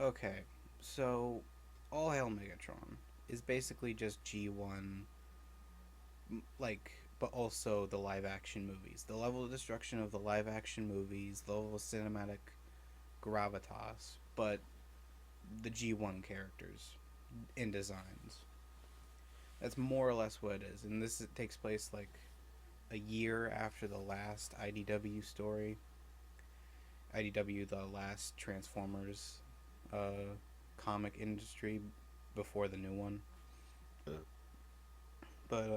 Okay, so All Hail Megatron is basically just G1, like, but also the live action movies. The level of destruction of the live action movies, the level of cinematic gravitas, but the G1 characters in designs. That's more or less what it is. And this takes place like a year after the last IDW story. IDW, the last Transformers comic industry before the new one. But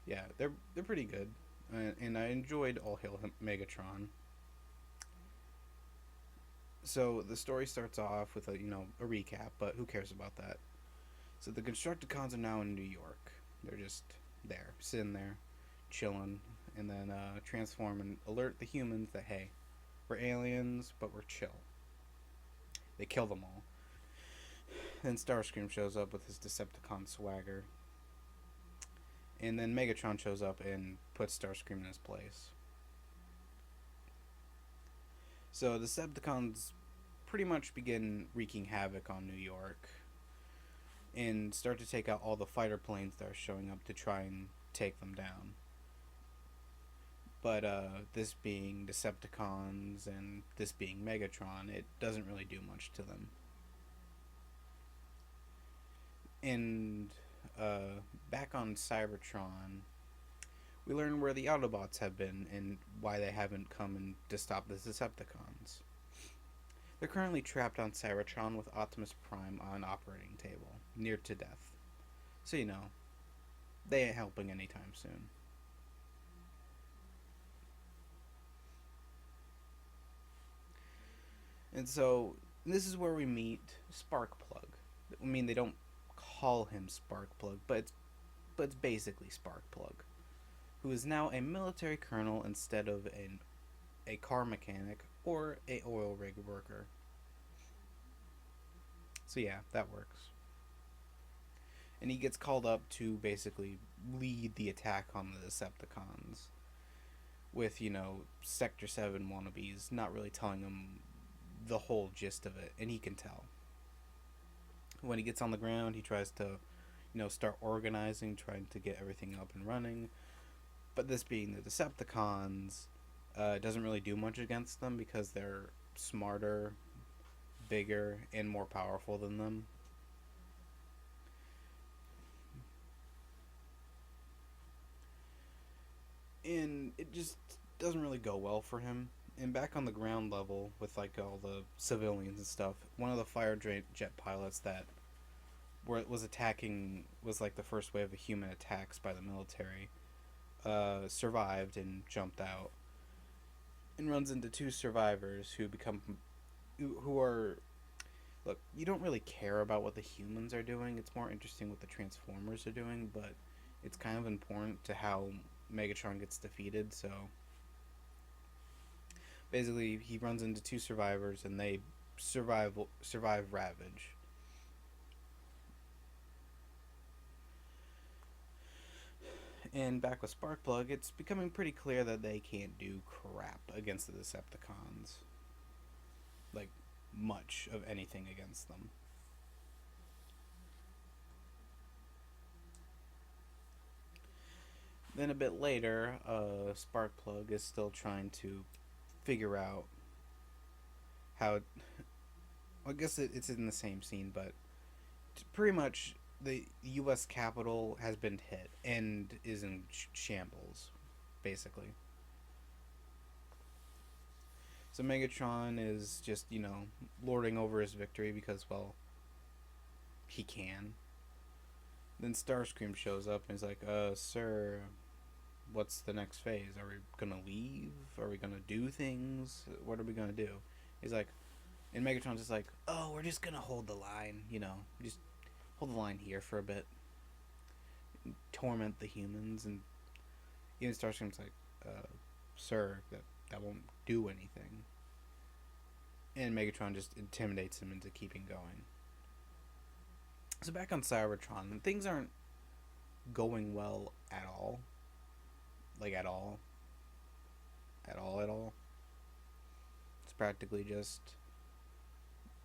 yeah, they're pretty good, and I enjoyed All Hail Megatron. So the story starts off with a recap, but who cares about that? So the Constructicons are now in New York. They're just there, sitting there, chilling, and then transform and alert the humans that hey, we're aliens, but we're chill. They kill them all. Then Starscream shows up with his Decepticon swagger, and then Megatron shows up and puts Starscream in his place. So the Decepticons pretty much begin wreaking havoc on New York and start to take out all the fighter planes that are showing up to try and take them down. But this being Decepticons and this being Megatron, it doesn't really do much to them. And back on Cybertron, we learn where the Autobots have been and why they haven't come in to stop the Decepticons. They're currently trapped on Cybertron with Optimus Prime on an operating table, near to death. So, they ain't helping anytime soon. And so, this is where we meet Sparkplug. I mean, they don't call him Sparkplug, but it's basically Sparkplug, who is now a military colonel instead of a car mechanic or a oil rig worker. So yeah, that works. And he gets called up to basically lead the attack on the Decepticons with, Sector 7 wannabes not really telling him the whole gist of it, and he can tell. When he gets on the ground, he tries to, start organizing, trying to get everything up and running. But this being the Decepticons, doesn't really do much against them because they're smarter, bigger, and more powerful than them. And it just doesn't really go well for him. And back on the ground level with like all the civilians and stuff, one of the fire jet pilots that was attacking was like the first wave of human attacks by the military. Survived and jumped out, and runs into two survivors who are look. You don't really care about what the humans are doing. It's more interesting what the Transformers are doing, but it's kind of important to how Megatron gets defeated. So basically, he runs into two survivors, and they survive Ravage. And back with Sparkplug, it's becoming pretty clear that they can't do crap against the Decepticons. Like, much of anything against them. Then a bit later, Sparkplug is still trying to figure out how. I guess it's in the same scene, but pretty much the U.S. Capitol has been hit and is in shambles, basically. So Megatron is just, lording over his victory because, well, he can. Then Starscream shows up and he's like, sir, what's the next phase? Are we gonna leave? Are we gonna do things? What are we gonna do? He's like, and Megatron's just like, oh, we're just gonna hold the line, just hold the line here for a bit, torment the humans, and even Starscream's like, sir, that won't do anything. And Megatron just intimidates him into keeping going. So back on Cybertron, things aren't going well at all. Like, at all. At all, at all. practically just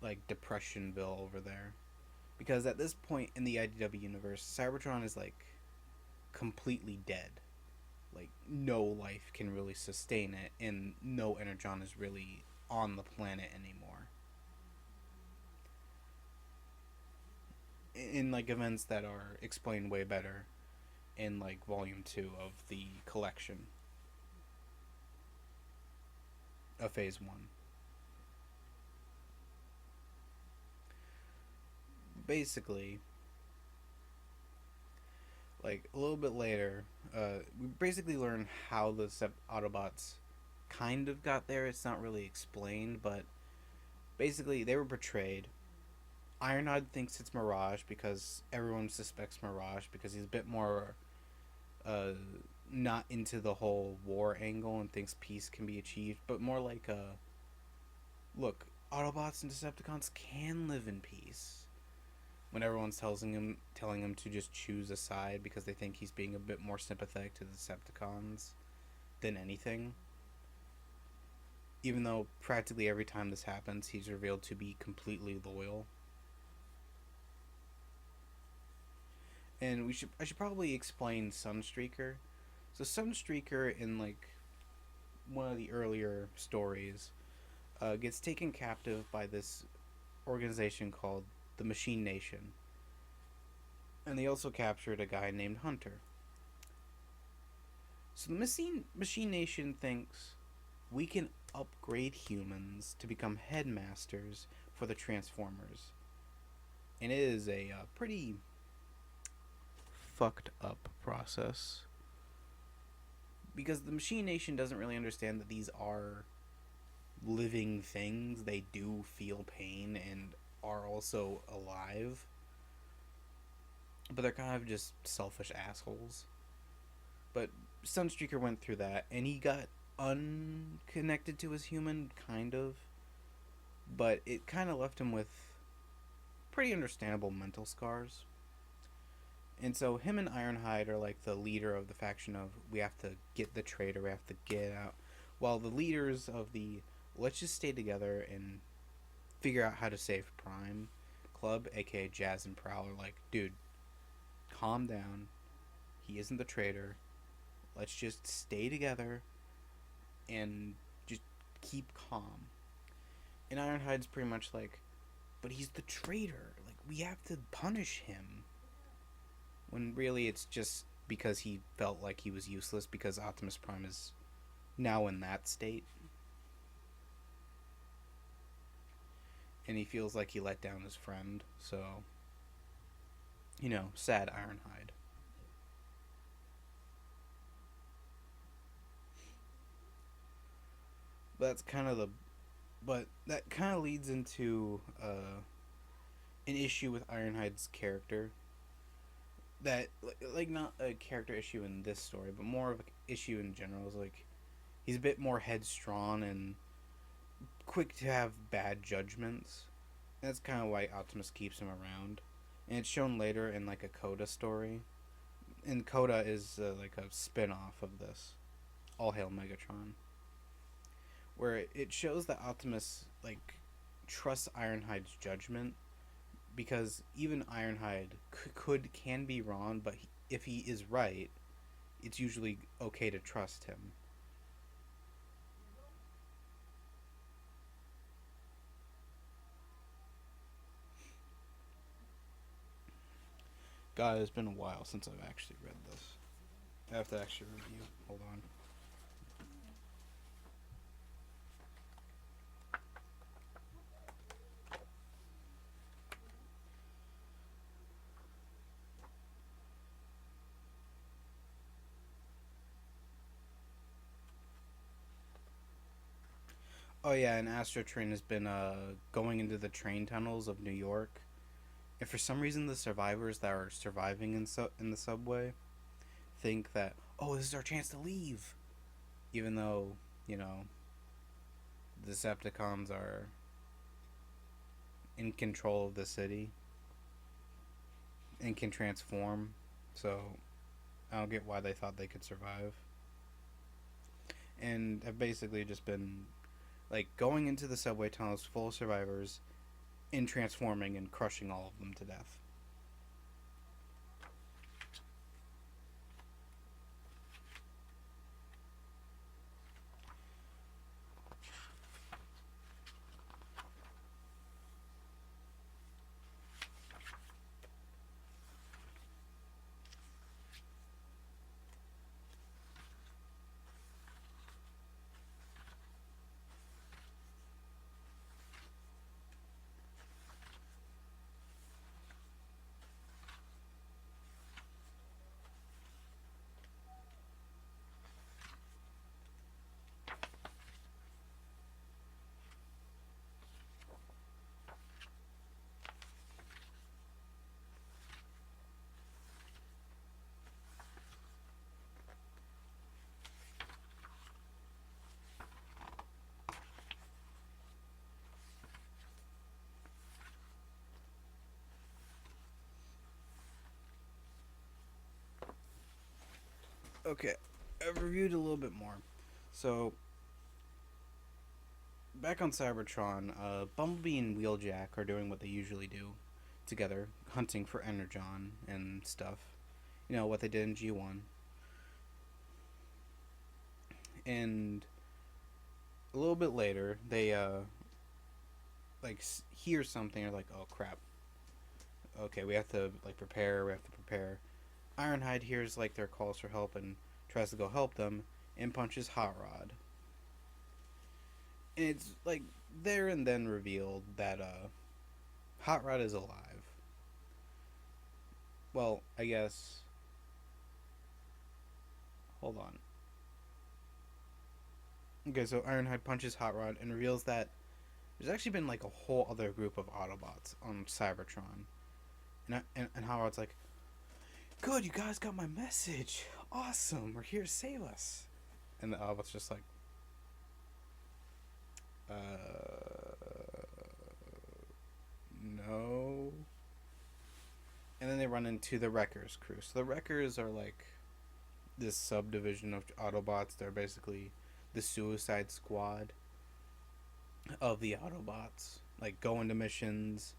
like Depressionville over there. Because at this point in the IDW universe, Cybertron is like completely dead. Like no life can really sustain it, and no Energon is really on the planet anymore. In like events that are explained way better in like volume 2 of the collection of phase 1. Basically, like a little bit later, we basically learn how the Autobots kind of got there. It's not really explained, but basically they were betrayed. Ironhide thinks it's Mirage because everyone suspects Mirage because he's a bit more uh, not into the whole war angle and thinks peace can be achieved, but more like look, Autobots and Decepticons can live in peace. When everyone's telling him to just choose a side because they think he's being a bit more sympathetic to the Decepticons than anything. Even though practically every time this happens, he's revealed to be completely loyal. And I should probably explain Sunstreaker. So Sunstreaker in like one of the earlier stories gets taken captive by this organization called the Machine Nation. And they also captured a guy named Hunter. So the Machine Nation thinks we can upgrade humans to become headmasters for the Transformers. And it is a pretty fucked up process. Because the Machine Nation doesn't really understand that these are living things. They do feel pain and are also alive. But they're kind of just selfish assholes. But Sunstreaker went through that, and he got unconnected to his human, kind of. But it kind of left him with pretty understandable mental scars. And so him and Ironhide are like the leader of the faction of we have to get the traitor, we have to get out. While the leaders of the let's just stay together and figure out how to save Prime club, aka Jazz and Prowl, are like, dude, calm down. He isn't the traitor. Let's just stay together and just keep calm. And Ironhide's pretty much like, but he's the traitor. Like, we have to punish him. When really it's just because he felt like he was useless because Optimus Prime is now in that state. And he feels like he let down his friend. So, sad Ironhide. But that kind of leads into an issue with Ironhide's character. That, like, not a character issue in this story, but more of an issue in general. Is like, he's a bit more headstrong and quick to have bad judgments. And that's kind of why Optimus keeps him around. And it's shown later in, like, a Coda story. And Coda is, like, a spin-off of this. All Hail Megatron. Where it shows that Optimus, like, trusts Ironhide's judgment, because even Ironhide can be wrong, but if he is right, it's usually okay to trust him. God, it's been a while since I've actually read this. I have to actually review. Hold on. Oh yeah, and Astro Train has been going into the train tunnels of New York, and for some reason the survivors that are surviving in the subway think that, oh, this is our chance to leave, even though the Decepticons are in control of the city and can transform. So I don't get why they thought they could survive, and have basically just been Like going into the subway tunnels full of survivors and transforming and crushing all of them to death. Okay, I've reviewed a little bit more. So, back on Cybertron, Bumblebee and Wheeljack are doing what they usually do together, hunting for Energon and stuff. You know, what they did in G1. And a little bit later, they, like, hear something, or like, oh crap. Okay, we have to, like, prepare. Ironhide hears, like, their calls for help and tries to go help them, and punches Hot Rod. And it's, like, there and then revealed that, Hot Rod is alive. Well, I guess. Hold on. Okay, so Ironhide punches Hot Rod and reveals that there's actually been like a whole other group of Autobots on Cybertron. And Hot Rod's like, good, you guys got my message. Awesome, we're here to save us. And the Autobots just like, no. And then they run into the Wreckers crew. So the Wreckers are like this subdivision of Autobots. They're basically the Suicide Squad of the Autobots. Like, go into missions.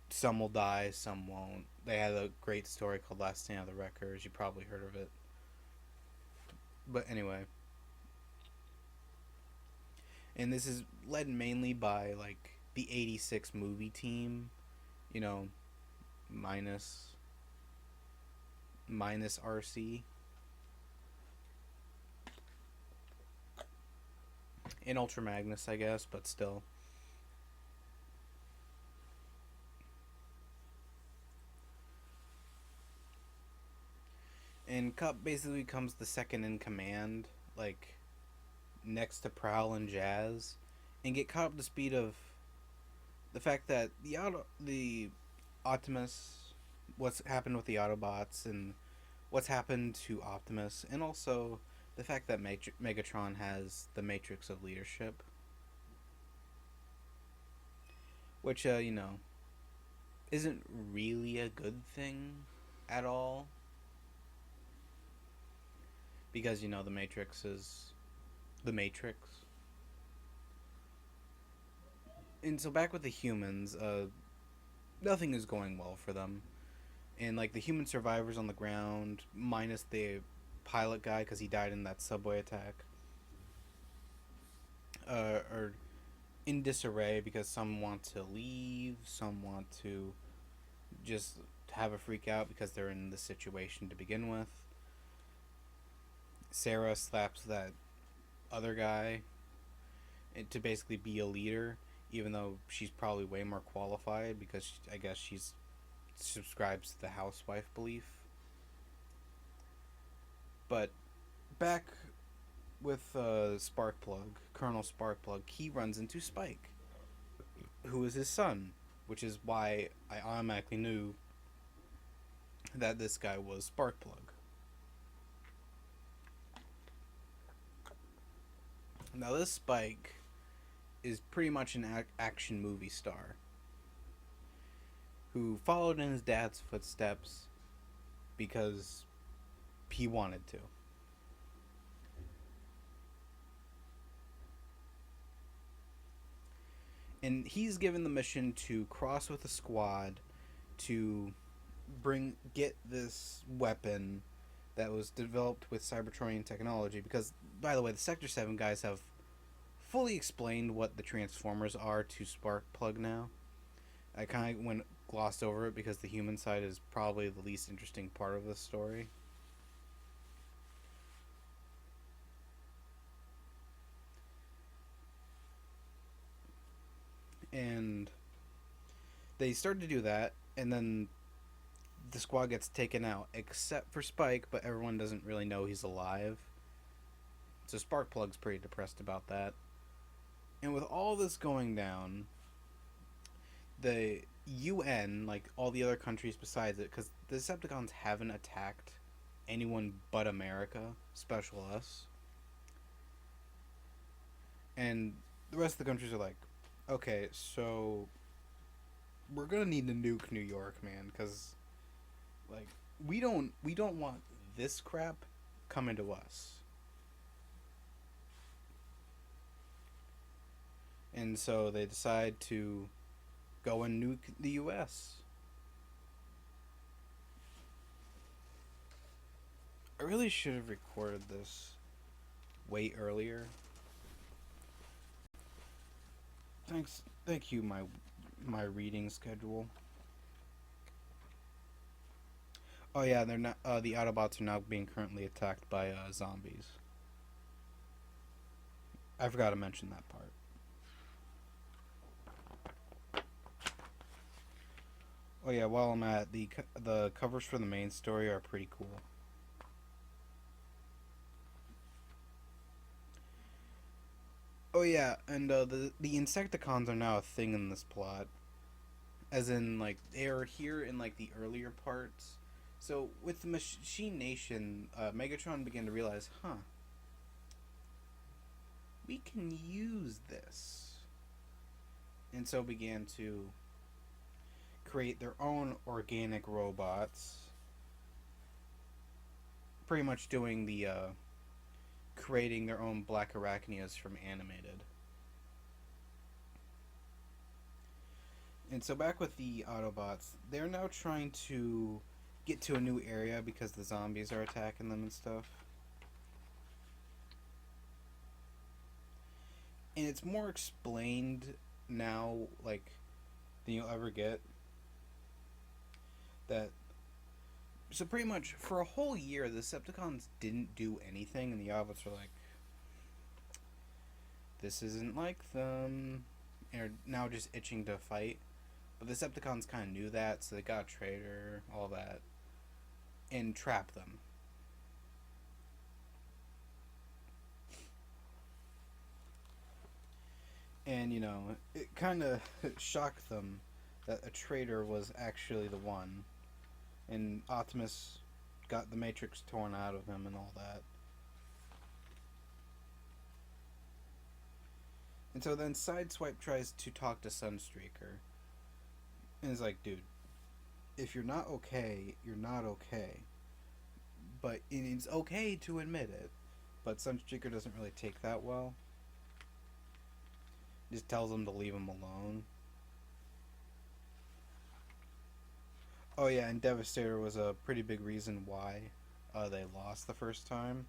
Some will die, some won't. They had a great story called Last Stand of the Wreckers. You probably heard of it. But anyway. And this is led mainly by, like, the 86 movie team. You know, minus RC. And Ultra Magnus, I guess, but still. And Cup basically becomes the second in command, like, next to Prowl and Jazz, and get caught up to speed of the fact that the Optimus, what's happened with the Autobots, and what's happened to Optimus, and also the fact that Megatron has the Matrix of Leadership, which, you know, isn't really a good thing at all. Because, you know, the Matrix is the Matrix. And so back with the humans, nothing is going well for them. And, like, the human survivors on the ground, minus the pilot guy because he died in that subway attack, are in disarray because some want to leave, some want to just have a freak out because they're in the situation to begin with. Sarah slaps that other guy to basically be a leader, even though she's probably way more qualified because I guess she's subscribes to the housewife belief. But back with Sparkplug, Colonel Sparkplug, he runs into Spike, who is his son, which is why I automatically knew that this guy was Sparkplug. Now this Spike is pretty much an action movie star who followed in his dad's footsteps because he wanted to. And so back with the humans, nothing is going well for them. And, like, the human survivors on the ground, minus the pilot guy because he died in that subway attack, are in the situation to begin with. Sarah slaps that other guy to basically be a leader, even though she's probably way more qualified because she's subscribes to the housewife belief. But and he's given the mission to cross with a squad to get this weapon that was developed with Cybertronian technology. Because, by the way, the Sector 7 guys have fully explained what the Transformers are to Sparkplug now. I kind of went glossed over it because the human side is probably the least interesting part of the story. And they started to do that, and then the squad gets taken out, except for Spike, but everyone doesn't really know he's alive. So Sparkplug's pretty depressed about that. And with all this going down, the UN, like all the other countries besides it, because the Decepticons haven't attacked anyone but America, special us. And the rest of the countries are like, okay, so we're gonna need to nuke New York, man, because like we don't want this crap coming to us. And so they decide to go and nuke the U.S. I really should have recorded this way earlier. Thank you, my reading schedule. Oh yeah, they're not. The Autobots are now being currently attacked by zombies. I forgot to mention that part. Oh yeah, while I'm at the covers for the main story are pretty cool. Oh yeah, and the Insecticons are now a thing in this plot, as in like they are here in like the earlier parts. So with the Machine Nation, Megatron began to realize, huh, we can use this, and so began to create their own organic robots, pretty much doing the creating their own Black Arachnias from animated. And so back with the Autobots, they're now trying to get to a new area because the zombies are attacking them and stuff. And it's more explained now, like, than you'll ever get. That so pretty much for a whole year, the Decepticons didn't do anything, and the Autobots were like, "This isn't like them," and are now just itching to fight. But the Decepticons kind of knew that, so they got a traitor, all that, and trapped them. And, you know, it kind of shocked them that a traitor was actually the one. And Optimus got the Matrix torn out of him and all that. And so then Sideswipe tries to talk to Sunstreaker. And is like, dude, if you're not okay, you're not okay. But it's okay to admit it. But Sunstreaker doesn't really take that well. Just tells him to leave him alone. Oh yeah, and Devastator was a pretty big reason why they lost the first time.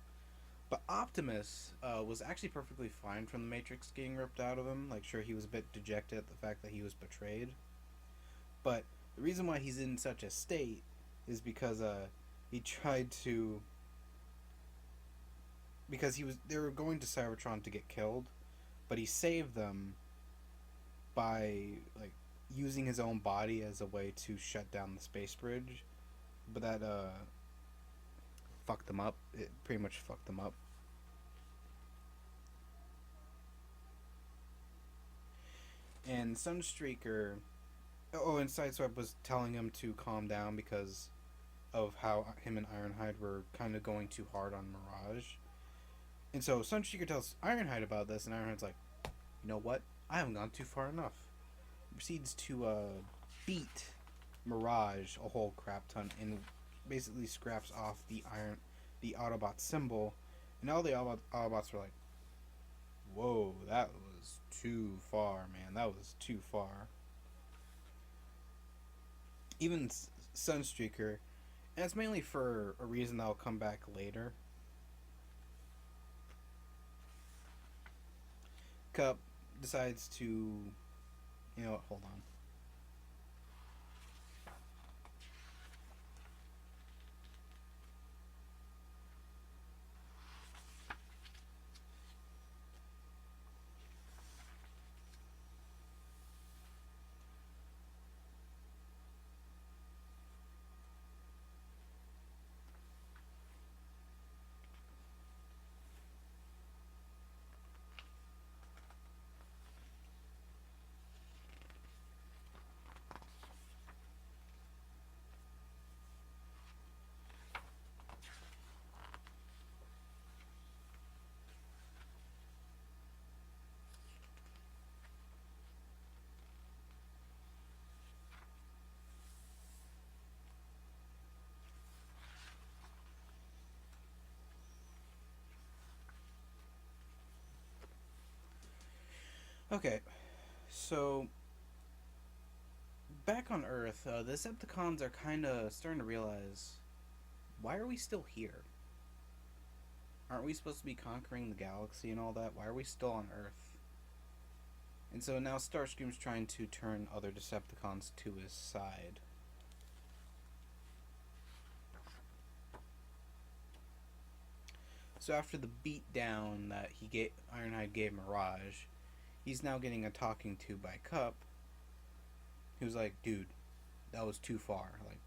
But Optimus was actually perfectly fine from the Matrix getting ripped out of him. Like, sure, he was a bit dejected at the fact that he was betrayed. But the reason why he's in such a state is because he tried to... Because they were going to Cybertron to get killed, but he saved them by, like, using his own body as a way to shut down the space bridge. But that fucked them up. It pretty much fucked them up. And Sunstreaker... Oh, and Sideswipe was telling him to calm down because of how him and Ironhide were kind of going too hard on Mirage. And so Sunstreaker tells Ironhide about this, and Ironhide's like, you know what? I haven't gone too far enough. Proceeds to beat Mirage a whole crap ton and basically scraps off the Autobot symbol, and all the Autobots were like, whoa, that was too far, man. That was too far. Even Sunstreaker, and it's mainly for a reason that'll come back later. Cup decides to, you know what? Hold on. Okay, so back on Earth, the Decepticons are kind of starting to realize, why are we still here? Aren't we supposed to be conquering the galaxy and all that? Why are we still on Earth? And so now Starscream's trying to turn other Decepticons to his side. So after the beat down that Ironhide gave Mirage, he's now getting a talking to by Cup. He was like, dude, that was too far. Like,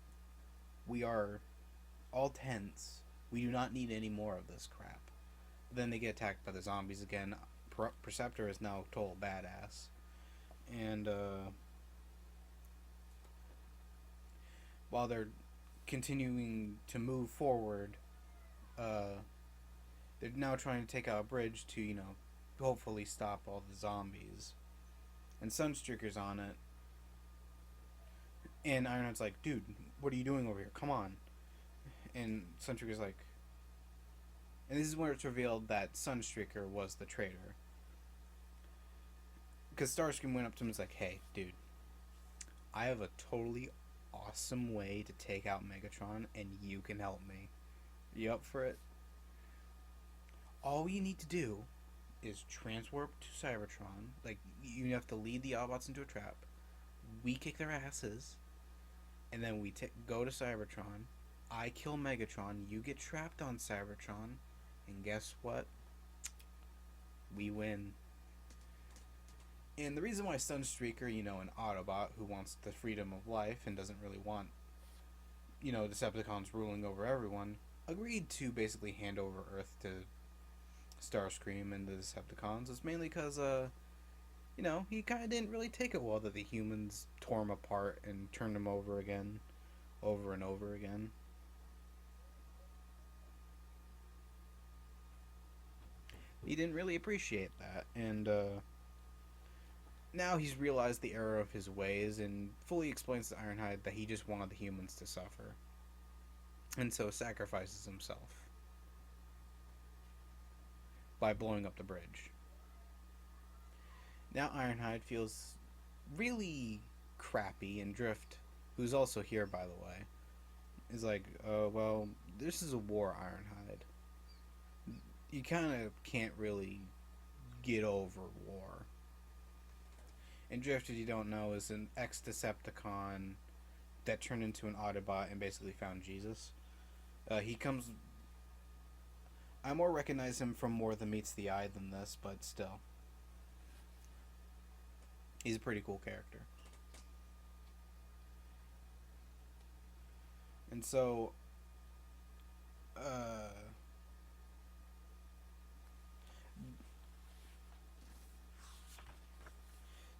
we are all tense. We do not need any more of this crap. Then they get attacked by the zombies again. Perceptor is now total badass. And while they're continuing to move forward, they're now trying to take out a bridge to, you know, hopefully stop all the zombies. And Sunstreaker's on it. And Ironheart's like, dude, what are you doing over here? Come on. And Sunstreaker's like... And this is where it's revealed that Sunstreaker was the traitor. Because Starscream went up to him and was like, hey, dude, I have a totally awesome way to take out Megatron, and you can help me. You up for it? All you need to do is transwarp to Cybertron. Like, you have to lead the Autobots into a trap. We kick their asses. And then we go to Cybertron. I kill Megatron. You get trapped on Cybertron. And guess what? We win. And the reason why Sunstreaker, you know, an Autobot who wants the freedom of life and doesn't really want, you know, Decepticons ruling over everyone, agreed to basically hand over Earth to Starscream and the Decepticons is mainly because, you know, he kind of didn't really take it well that the humans tore him apart and turned him over again, over and over again. He didn't really appreciate that, and now he's realized the error of his ways and fully explains to Ironhide that he just wanted the humans to suffer, and so sacrifices himself by blowing up the bridge. Now Ironhide feels really crappy, and Drift, who's also here by the way, is like, well, this is a war, Ironhide. You kind of can't really get over war. And Drift, as you don't know, is an ex-Decepticon that turned into an Autobot and basically found Jesus. He comes... I more recognize him from More Than Meets the Eye than this, but still. He's a pretty cool character. And so...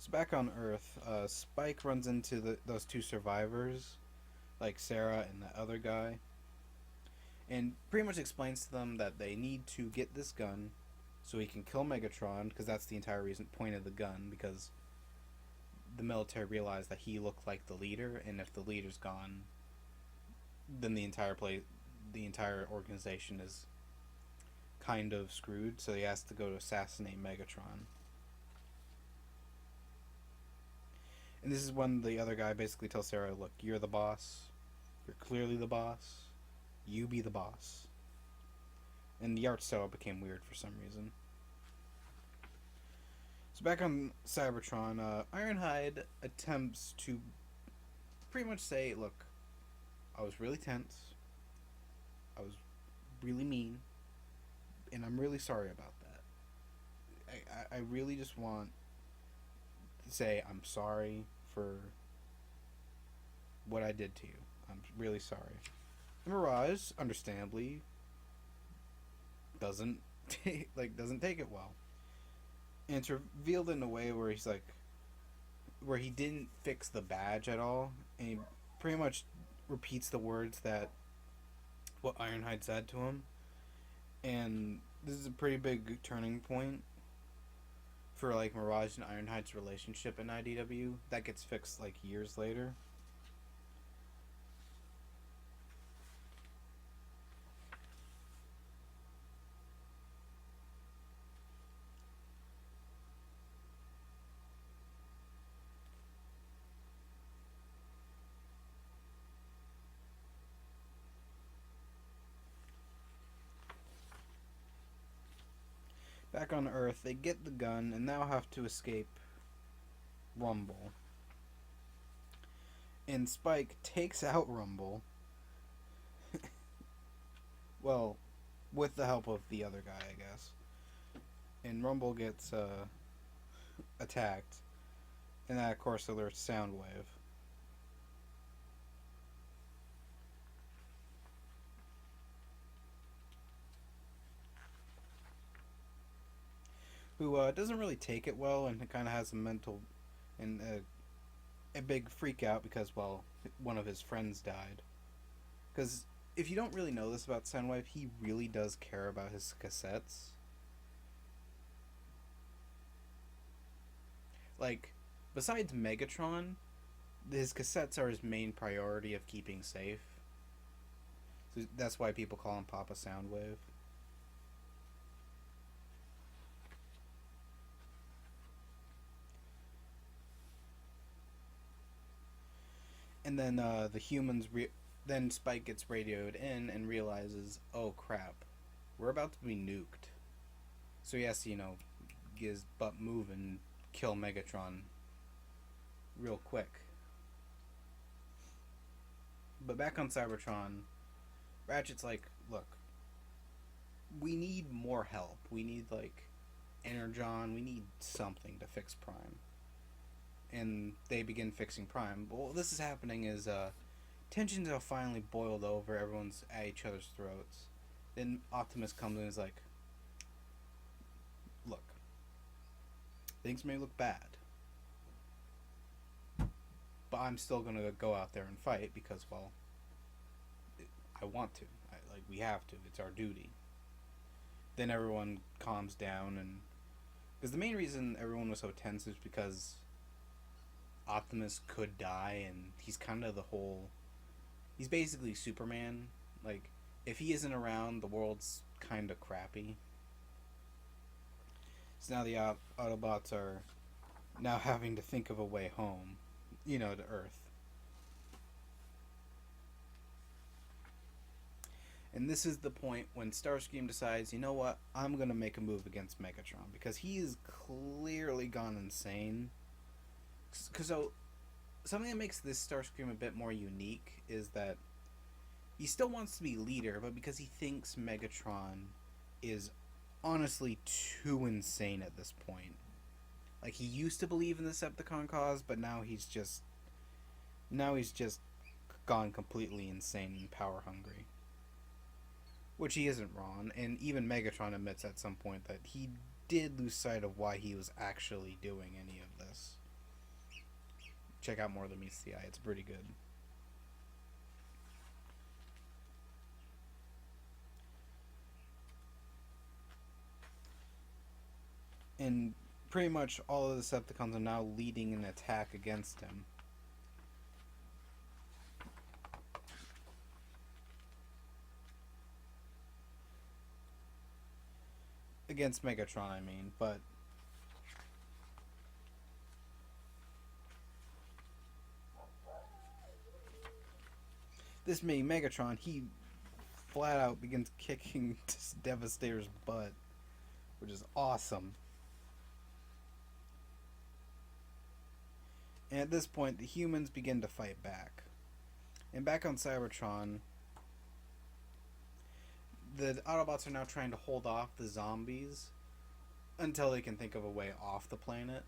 So back on Earth, Spike runs into those two survivors, like Sarah and the other guy, and pretty much explains to them that they need to get this gun so he can kill Megatron, because that's the entire point of the gun, because the military realized that he looked like the leader, and if the leader's gone, then the entire organization is kind of screwed, so he has to go to assassinate Megatron. And this is when the other guy basically tells Sarah, "Look, you're the boss. You're clearly the boss. You be the boss." And the art style became weird for some reason. So back on Cybertron, Ironhide attempts to pretty much say, "Look, I was really tense. I was really mean, and I'm really sorry about that. I really just want to say I'm sorry for what I did to you. I'm really sorry." And Mirage, understandably, doesn't doesn't take it well. And it's revealed in a way where he's like, where he didn't fix the badge at all, and he pretty much repeats the words that what Ironhide said to him. And this is a pretty big turning point for like Mirage and Ironhide's relationship in IDW. That gets fixed like years later. Back on Earth, they get the gun and now have to escape Rumble. And Spike takes out Rumble. Well, with the help of the other guy, I guess. And Rumble gets attacked. And that, of course, alerts Soundwave. Who doesn't really take it well and kind of has a mental and a big freak out because, well, one of his friends died. Because if you don't really know this about Soundwave, he really does care about his cassettes. Like, besides Megatron, his cassettes are his main priority of keeping safe. So that's why people call him Papa Soundwave. And then the humans then Spike gets radioed in and realizes, oh crap, we're about to be nuked. So he has to, get his butt moving and kill Megatron real quick. But back on Cybertron, Ratchet's like, look, we need more help. We need like Energon. We need something to fix Prime. And they begin fixing Prime. But what this is happening is tensions have finally boiled over. Everyone's at each other's throats. Then Optimus comes in and is like, look, things may look bad, but I'm still going to go out there and fight because, well, I want to. We have to. It's our duty. Then everyone calms down, and because the main reason everyone was so tense is because Optimus could die, and he's kind of he's basically Superman. Like, if he isn't around, the world's kind of crappy. So now the Autobots are now having to think of a way home, to Earth. And this is the point when Starscream decides, you know what, I'm going to make a move against Megatron, because he is clearly gone insane. So, something that makes this Starscream a bit more unique is that he still wants to be leader, but because he thinks Megatron is honestly too insane at this point. Like, he used to believe in the Decepticon cause, but now he's just gone completely insane and power hungry. Which he isn't wrong, and even Megatron admits at some point that he did lose sight of why he was actually doing any of this. Check out More Than Meets the Eye, it's pretty good. And pretty much all of the Decepticons are now leading an attack against him. Against Megatron, I mean, but This being Megatron, he flat out begins kicking this Devastator's butt, which is awesome. And at this point, the humans begin to fight back. And back on Cybertron, the Autobots are now trying to hold off the zombies until they can think of a way off the planet.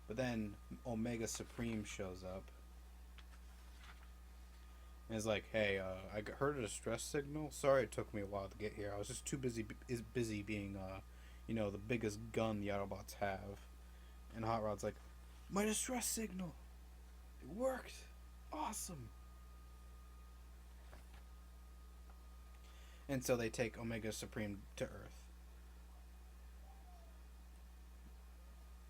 But then Omega Supreme shows up and is like, "Hey, I heard a distress signal. Sorry it took me a while to get here. I was just too busy being, the biggest gun the Autobots have." And Hot Rod's like, "My distress signal, it worked, awesome." And so they take Omega Supreme to Earth.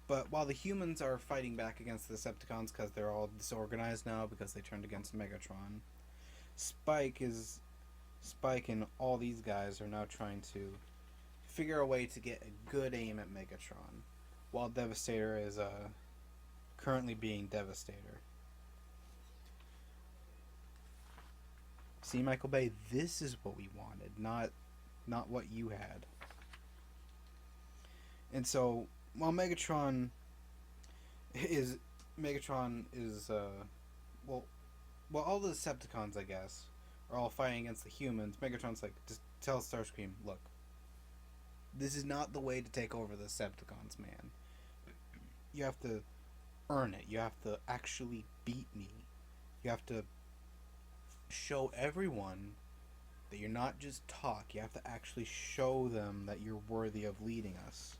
But while the humans are fighting back against the Decepticons because they're all disorganized now because they turned against Megatron, Spike and all these guys are now trying to figure a way to get a good aim at Megatron, while Devastator is currently being Devastator. See, Michael Bay, this is what we wanted, not what you had. And so while Megatron is well, all the Decepticons, I guess, are all fighting against the humans. Megatron's like, just tell Starscream, look, this is not the way to take over the Decepticons, man. You have to earn it. You have to actually beat me. You have to show everyone that you're not just talk. You have to actually show them that you're worthy of leading us.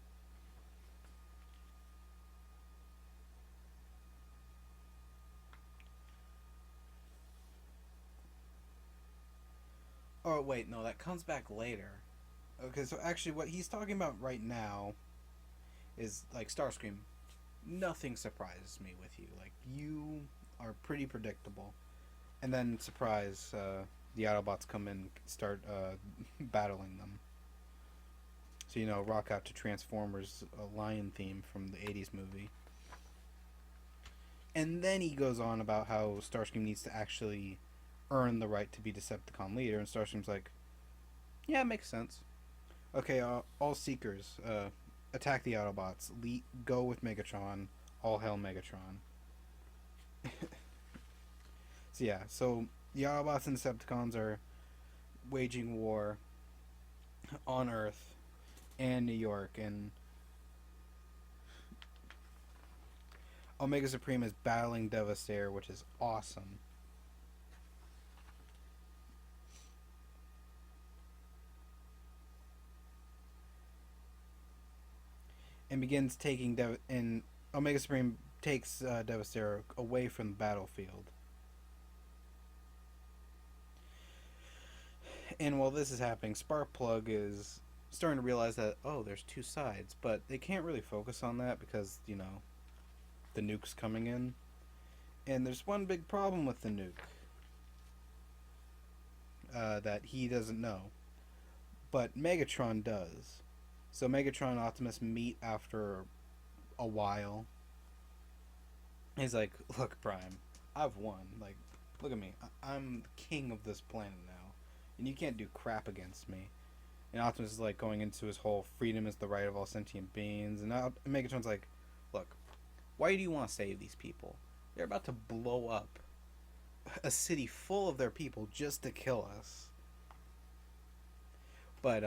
Oh, wait, no, that comes back later. Okay, so actually what he's talking about right now is, like, Starscream, nothing surprises me with you. Like, you are pretty predictable. And then, surprise, the Autobots come in and start battling them. So, rock out to Transformers' lion theme from the 80s movie. And then he goes on about how Starscream needs to actually earn the right to be Decepticon leader, and Starscream's like, yeah, it makes sense. Okay, all Seekers, attack the Autobots. Go with Megatron. All hail Megatron. So the Autobots and Decepticons are waging war on Earth and New York, and Omega Supreme is battling Devastator, which is awesome. And begins taking and Omega Supreme takes Devastator away from the battlefield. And while this is happening, Sparkplug is starting to realize that, there's two sides, but they can't really focus on that because, the nuke's coming in. And there's one big problem with the nuke that he doesn't know, but Megatron does. So Megatron and Optimus meet after a while. He's like, look, Prime, I've won. Like, look at me. I'm the king of this planet now, and you can't do crap against me. And Optimus is like going into his whole freedom is the right of all sentient beings. And Megatron's like, look, why do you want to save these people? They're about to blow up a city full of their people just to kill us. But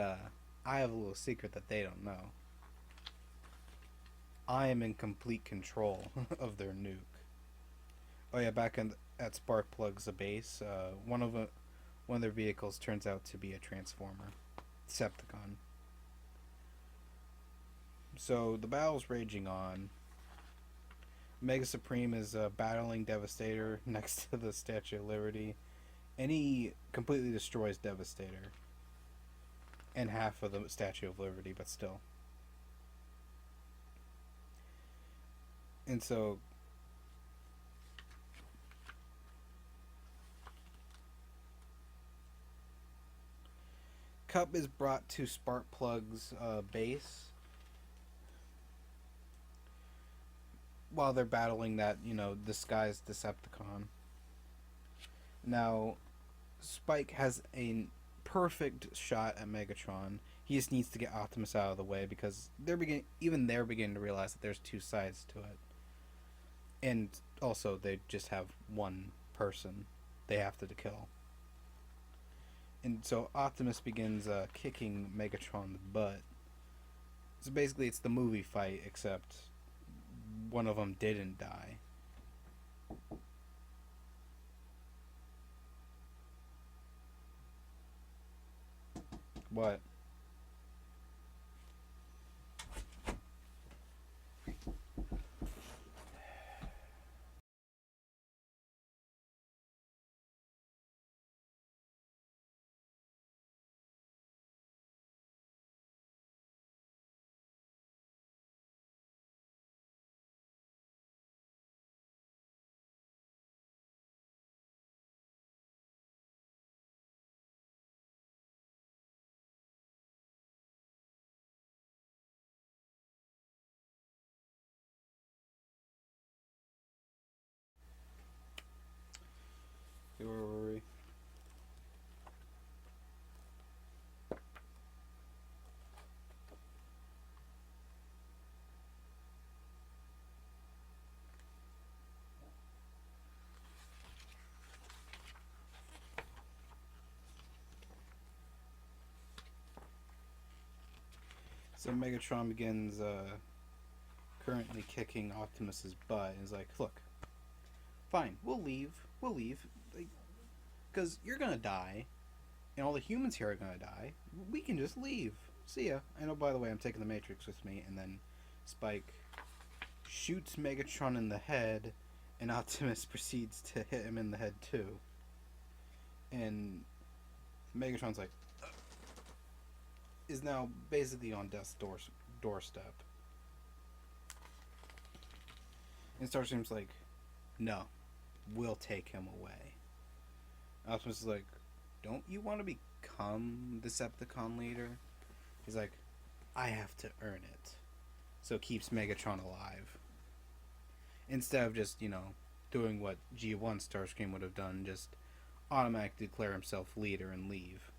I have a little secret that they don't know. I am in complete control of their nuke. Oh yeah, back at Sparkplug's base, one of their vehicles turns out to be a Transformer, Decepticon. So the battle's raging on. Mega Supreme is battling Devastator next to the Statue of Liberty, and he completely destroys Devastator and half of the Statue of Liberty, but still. And so Cup is brought to Sparkplug's base while they're battling that, disguised Decepticon. Now, Spike has a perfect shot at Megatron. He just needs to get Optimus out of the way because they're beginning to realize that there's two sides to it, and also they just have one person they have to kill. And so Optimus begins kicking Megatron's butt. So basically, it's the movie fight, except one of them didn't die. What? Where were we? So Megatron begins currently kicking Optimus's butt and is like, "Look, fine, we'll leave. We'll leave. Because you're gonna die, and all the humans here are gonna die. We can just leave. See ya. I know, by the way, I'm taking the Matrix with me." And then Spike shoots Megatron in the head, and Optimus proceeds to hit him in the head too. And Megatron's like, is now basically on death's doorstep. And Starscream's like, no, we'll take him away. Optimus is like, don't you want to become Decepticon leader? He's like, I have to earn it. So it keeps Megatron alive. Instead of just, doing what G1 Starscream would have done, just automatically declare himself leader and leave.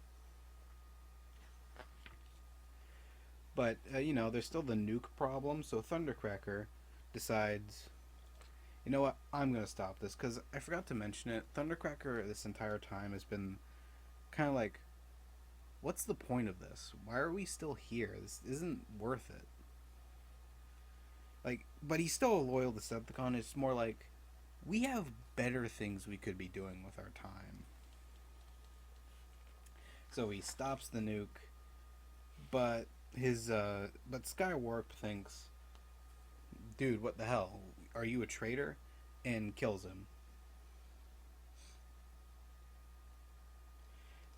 But, there's still the nuke problem, so Thundercracker decides, you know what, I'm going to stop this, because I forgot to mention it. Thundercracker this entire time has been kind of like, what's the point of this? Why are we still here? This isn't worth it. But he's still a loyal Decepticon. It's more like, we have better things we could be doing with our time. So he stops the nuke, but Skywarp thinks, dude, what the hell? Are you a traitor? And kills him.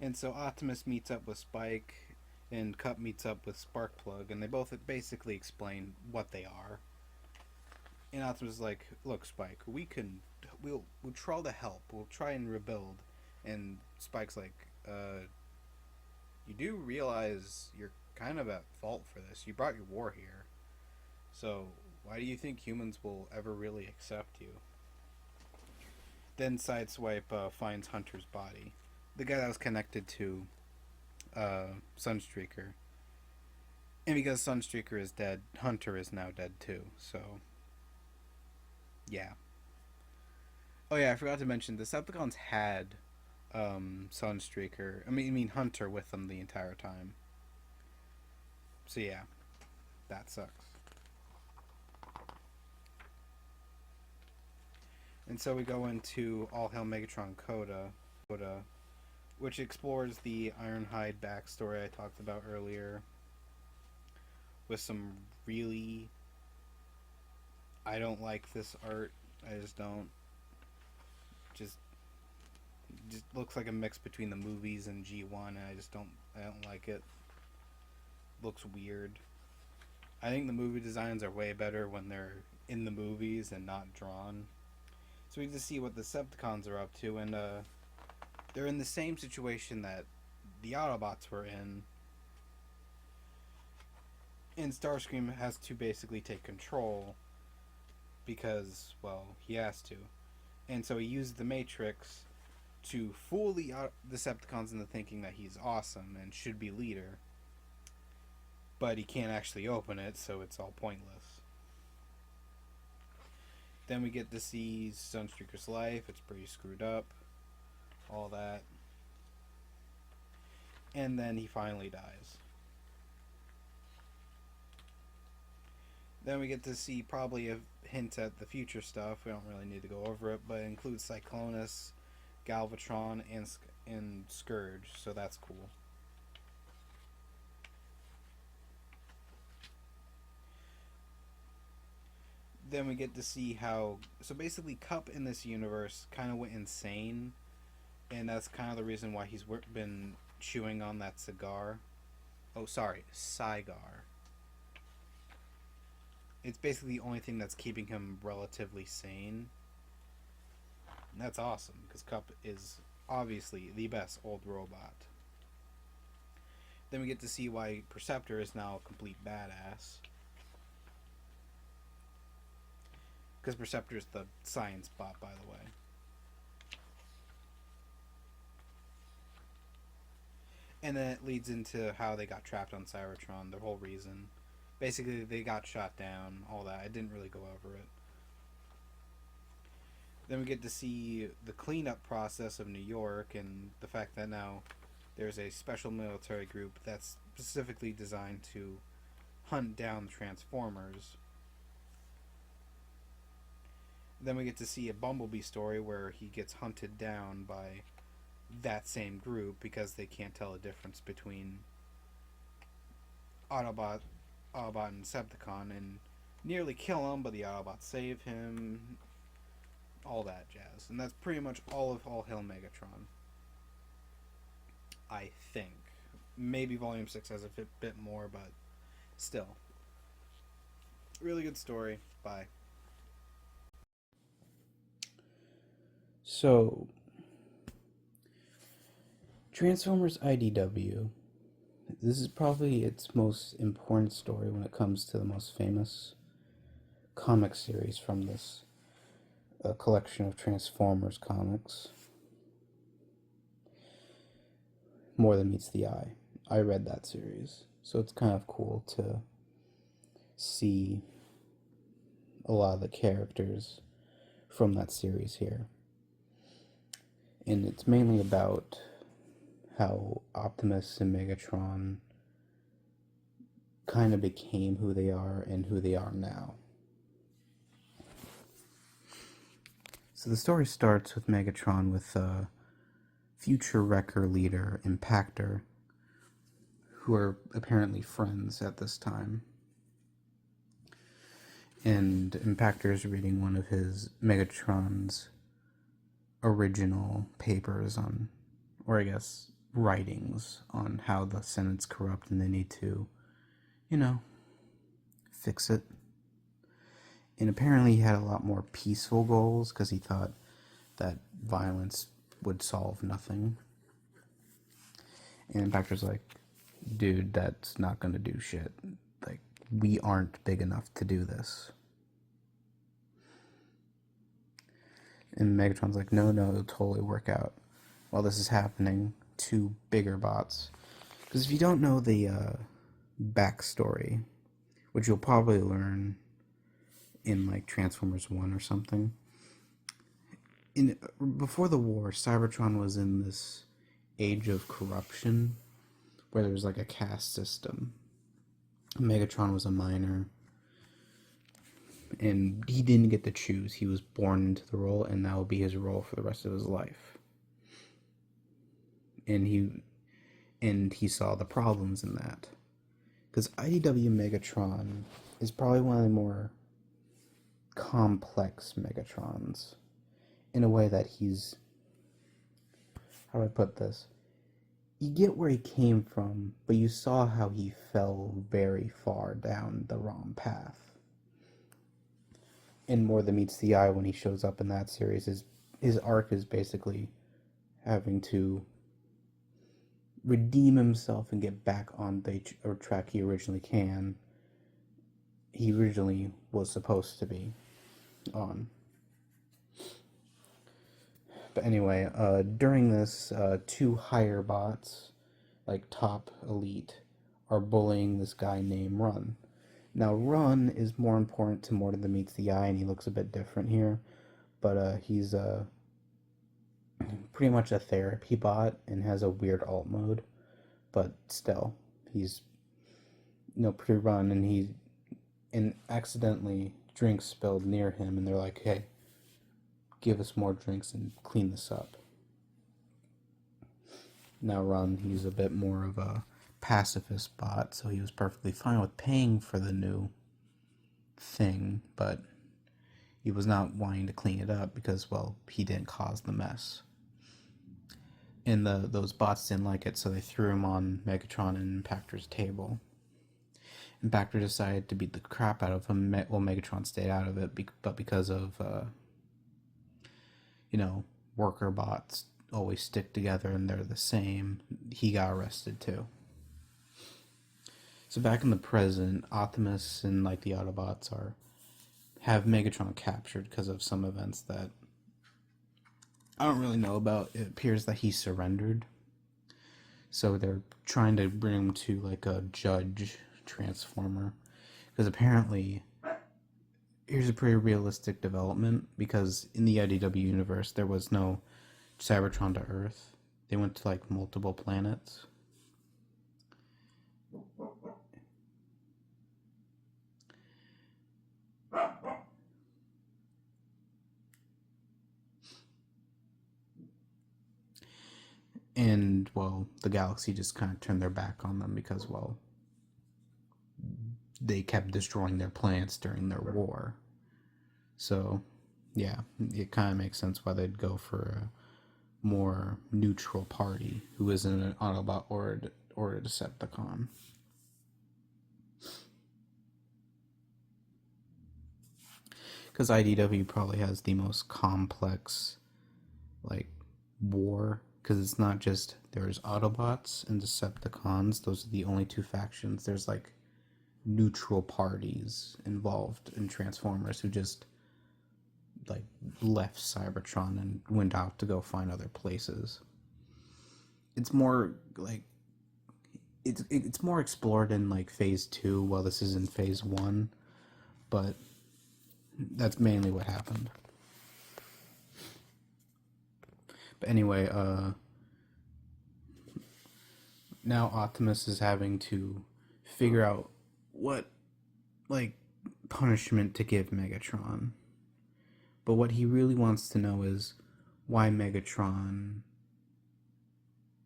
And so Optimus meets up with Spike, and Cup meets up with Sparkplug, and they both basically explain what they are. And Optimus is like, look, Spike, we'll try to help. We'll try and rebuild. And Spike's like, you do realize you're kind of at fault for this. You brought your war here. So why do you think humans will ever really accept you? Then Sideswipe finds Hunter's body. The guy that was connected to Sunstreaker. And because Sunstreaker is dead, Hunter is now dead too. So, yeah. Oh yeah, I forgot to mention, Decepticons had Sunstreaker. I mean Hunter with them the entire time. So yeah, that sucks. And so we go into All Hail Megatron Coda, which explores the Ironhide backstory I talked about earlier, with some really... I don't like this art. I just don't. Just looks like a mix between the movies and G1, and I don't like it. Looks weird. I think the movie designs are way better when they're in the movies and not drawn. So we get to see what the Decepticons are up to, and they're in the same situation that the Autobots were in. And Starscream has to basically take control because, well, he has to. And so he used the Matrix to fool the Decepticons into thinking that he's awesome and should be leader, but he can't actually open it, so it's all pointless. Then we get to see Sunstreaker's life. It's pretty screwed up, all that. And then he finally dies. Then we get to see probably a hint at the future stuff. We don't really need to go over it, but it includes Cyclonus, Galvatron, and Scourge, so that's cool. Then we get to see how... So basically, Cup in this universe kind of went insane, and that's kind of the reason why he's been chewing on that cigar. Oh, sorry, cigar. It's basically the only thing that's keeping him relatively sane. And that's awesome, because Cup is obviously the best old robot. Then we get to see why Perceptor is now a complete badass. Because Perceptor is the science bot, by the way. And then it leads into how they got trapped on Cybertron, the whole reason. Basically, they got shot down, all that. I didn't really go over it. Then we get to see the cleanup process of New York and the fact that now there's a special military group that's specifically designed to hunt down the Transformers. Then we get to see a Bumblebee story where he gets hunted down by that same group because they can't tell the difference between Autobot and Decepticon, and nearly kill him, but the Autobots save him. All that jazz. And that's pretty much all Hail Megatron. I think. Maybe Volume 6 has a bit more, but still. Really good story. Bye. So, Transformers IDW. This is probably its most important story when it comes to the most famous comic series from this collection of Transformers comics. More Than Meets the Eye. I read that series, so it's kind of cool to see a lot of the characters from that series here. And it's mainly about how Optimus and Megatron kind of became who they are and who they are now. So the story starts with Megatron with future Wrecker leader Impactor, who are apparently friends at this time. And Impactor is reading one of his Megatron's original papers on, or I guess writings on how the Senate's corrupt and they need to, fix it. And apparently he had a lot more peaceful goals because he thought that violence would solve nothing. And Impactor's like, dude, that's not going to do shit. Like, we aren't big enough to do this. And Megatron's like, no, it'll totally work out. While this is happening, two bigger bots. Because if you don't know the backstory, which you'll probably learn in like Transformers 1 or something, before the war, Cybertron was in this age of corruption where there was like a caste system. Megatron was a minor, and he didn't get to choose. He was born into the role, and that will be his role for the rest of his life. And he saw the problems in that. Because IDW Megatron is probably one of the more complex Megatrons, in a way that he's... How do I put this? You get where he came from, but you saw how he fell very far down the wrong path. And More Than Meets the Eye, when he shows up in that series, his arc is basically having to redeem himself and get back on the track he originally was supposed to be on. But anyway, during this, two higher bots, like top elite, are bullying this guy named Run. Now, Run is more important to more than meets the eye, and he looks a bit different here. But he's pretty much a therapy bot and has a weird alt mode. But still, he's pretty Run, and accidentally drinks spilled near him, and they're like, "Hey, give us more drinks and clean this up." Now Run, he's a bit more of a pacifist bot, so he was perfectly fine with paying for the new thing, but he was not wanting to clean it up because, well, he didn't cause the mess. And those bots didn't like it, so they threw him on Megatron and Impactor's table. Impactor decided to beat the crap out of him. Well, Megatron stayed out of it, but because of, worker bots always stick together and they're the same, he got arrested too. So back in the present, Optimus and like the Autobots have Megatron captured because of some events that I don't really know about. It appears that he surrendered. So they're trying to bring him to like a judge transformer. Because apparently, here's a pretty realistic development. Because in the IDW universe, there was no Cybertron to Earth. They went to like multiple planets. And, well, the galaxy just kind of turned their back on them because, well, they kept destroying their planets during their war. So, yeah, it kind of makes sense why they'd go for a more neutral party who isn't an Autobot or a Decepticon. Because IDW probably has the most complex, like, war. Because it's not just, there's Autobots and Decepticons. Those are the only two factions. There's, like, neutral parties involved in Transformers who just, like, left Cybertron and went out to go find other places. It's more, like, it's more explored in, like, Phase 2, while this is in Phase 1. But that's mainly what happened. But anyway, now Optimus is having to figure out what, like, punishment to give Megatron. But what he really wants to know is why Megatron